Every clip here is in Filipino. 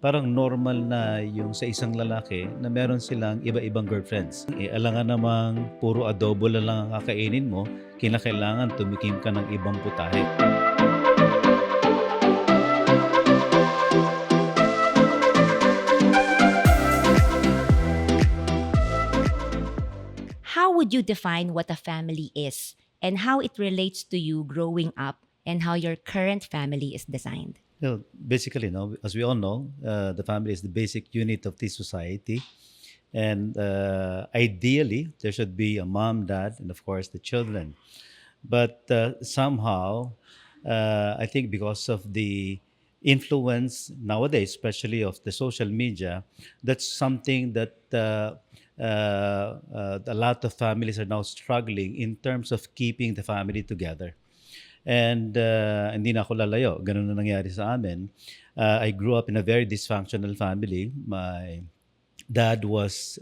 parang normal na yung sa isang lalaki na meron silang iba-ibang girlfriends. Alangan namang puro adobo na lang ang kakainin mo, kinakailangan tumikim ka ng ibang putahe. How would you define what a family is and how it relates to you growing up and how your current family is designed? Basically, no, as we all know, the family is the basic unit of this society. And ideally, there should be a mom, dad, and of course the children. But somehow, I think because of the influence nowadays, especially of the social media, that's something that a lot of families are now struggling in terms of keeping the family together. And hindi na ako lalayo, ganun na nangyari sa amin. I grew up in a very dysfunctional family. My dad was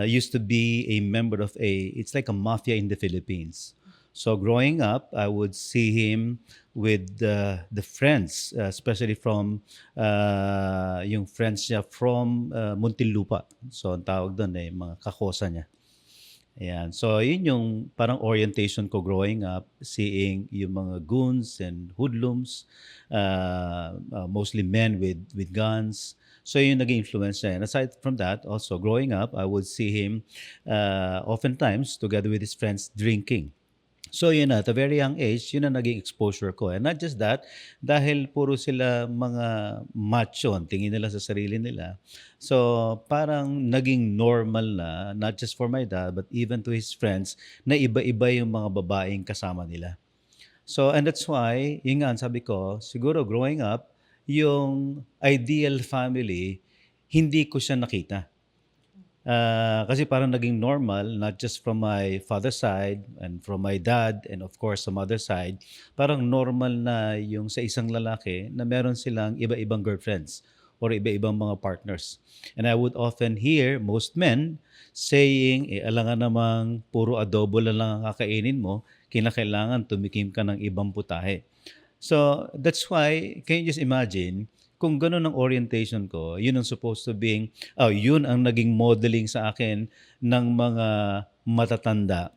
used to be a member of it's like a mafia in the Philippines. So growing up, I would see him with the friends, especially from yung friends niya from Muntinlupa. So ang tawag doon ay mga kakosa niya. Ayan. So, yun yung parang orientation ko growing up, seeing yung mga goons and hoodlums, mostly men with guns. So, yun naging influence niya. And aside from that, also growing up, I would see him oftentimes together with his friends drinking. So yun na, at a very young age, yun na naging exposure ko. And not just that, dahil puro sila mga macho, ang tingin nila sa sarili nila. So parang naging normal na, not just for my dad, but even to his friends, na iba-iba yung mga babaeng kasama nila. So, and that's why, yun nga, ang sabi ko, siguro growing up, yung ideal family, hindi ko siya nakita. Kasi parang naging normal, not just from my father's side and from my dad and of course sa mother's side, parang normal na yung sa isang lalaki na meron silang iba-ibang girlfriends or iba-ibang mga partners. And I would often hear most men saying, alangan namang puro adobo na lang ang kakainin mo, kinakailangan tumikim ka ng ibang putahe. So that's why, can you just imagine, kung gano'n ang orientation ko, yun ang supposed to being, yun ang naging modeling sa akin ng mga matatanda.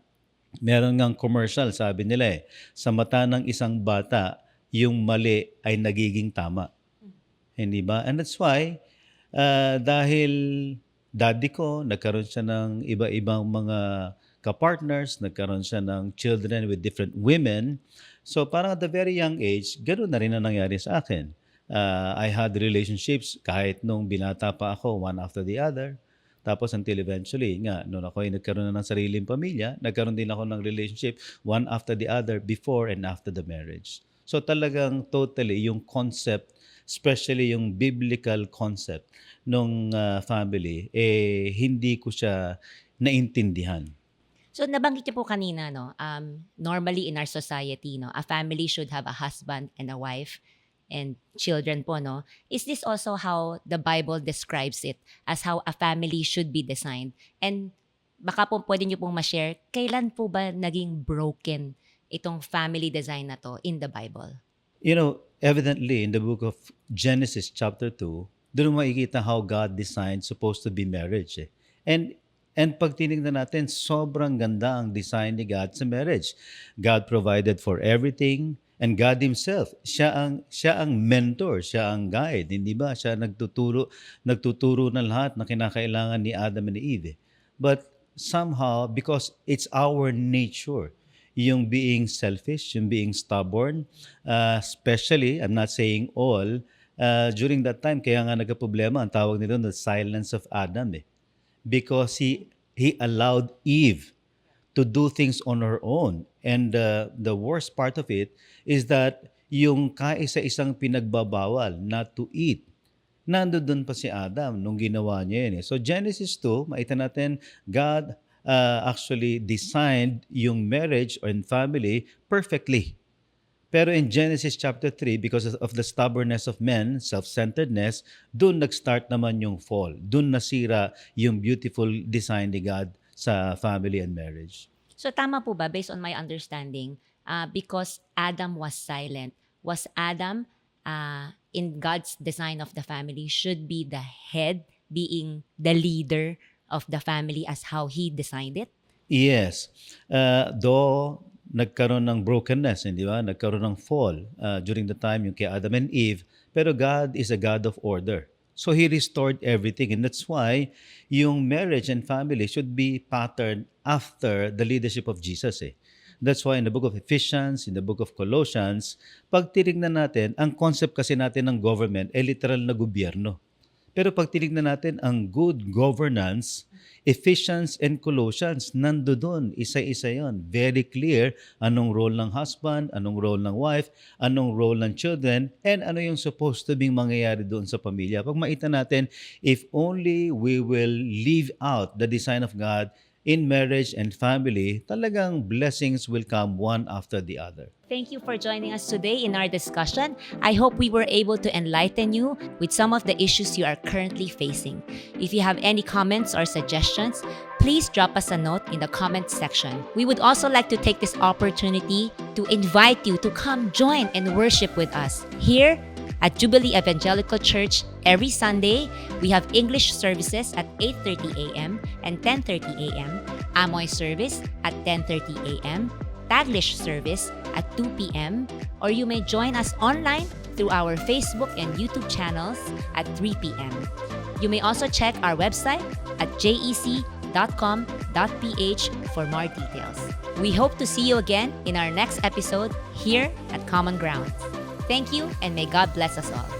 Meron ngang commercial, sabi nila sa mata ng isang bata, yung mali ay nagiging tama. Hindi ba? And that's why, dahil daddy ko, nagkaroon siya ng iba-ibang mga kapartners, nagkaroon siya ng children with different women. So parang at the very young age, gano'n na rin ang nangyari sa akin. I had relationships kahit nung binata pa ako, one after the other. Tapos until eventually, nga, noon ako ay nagkaroon na ng sariling pamilya, nagkaroon din ako ng relationship, one after the other, before and after the marriage. So talagang totally, yung concept, especially yung biblical concept nung family, hindi ko siya naintindihan. So nabanggit niyo po kanina, no, normally in our society, no, a family should have a husband and a wife and children po, no. Is this also how the Bible describes it as how a family should be designed? And baka po pwede niyo pong ma-share, kailan po ba naging broken itong family design na to in the Bible? You know, evidently in the book of Genesis chapter 2, doon mo makikita how God designed supposed to be marriage. And pag tinignan natin, sobrang ganda ang design ni God sa marriage. God provided for everything and God himself, siya ang mentor, siya ang guide, hindi ba? Siya nagtuturo ng lahat na kinakailangan ni Adam and Eve. But somehow, because it's our nature, yung being selfish, yung being stubborn, especially, I'm not saying all, during that time, kaya nga nagka-problema, ang tawag nito, the silence of Adam because he allowed Eve to do things on her own. And the worst part of it is that yung kaisa-isang pinagbabawal not to eat, nandoon pa si Adam nung ginawa niya yun. So Genesis 2, makita natin, God actually designed yung marriage and family perfectly. Pero in Genesis chapter 3, because of the stubbornness of men, self-centeredness, doon nag-start naman yung fall. Doon nasira yung beautiful design ni God sa family and marriage. So tama po ba, based on my understanding, because Adam was silent, was Adam in God's design of the family should be the head being the leader of the family as how He designed it? Yes. Though nagkaroon ng brokenness, hindi ba? Nagkaroon ng fall during the time yung kay Adam and Eve. Pero God is a God of order. So He restored everything. And that's why yung marriage and family should be patterned after the leadership of Jesus. That's why in the book of Ephesians, in the book of Colossians, pag tinignan natin, ang concept kasi natin ng government ay literal na gobyerno. Pero pag tinignan natin ang good governance, Ephesians and Colossians, nando doon, isa-isa yon. Very clear anong role ng husband, anong role ng wife, anong role ng children, and ano yung supposed to be mangyayari doon sa pamilya. Pag makita natin, if only we will live out the design of God in marriage and family, talagang blessings will come one after the other. Thank you for joining us today in our discussion. I hope we were able to enlighten you with some of the issues you are currently facing. If you have any comments or suggestions, please drop us a note in the comment section. We would also like to take this opportunity to invite you to come join and worship with us here at Jubilee Evangelical Church. Every Sunday, we have English services at 8:30 a.m. and 10:30 a.m., Amoy service at 10:30 a.m., Taglish service at 2 p.m., or you may join us online through our Facebook and YouTube channels at 3 p.m. You may also check our website at jec.com.ph for more details. We hope to see you again in our next episode here at Common Ground. Thank you, and may God bless us all.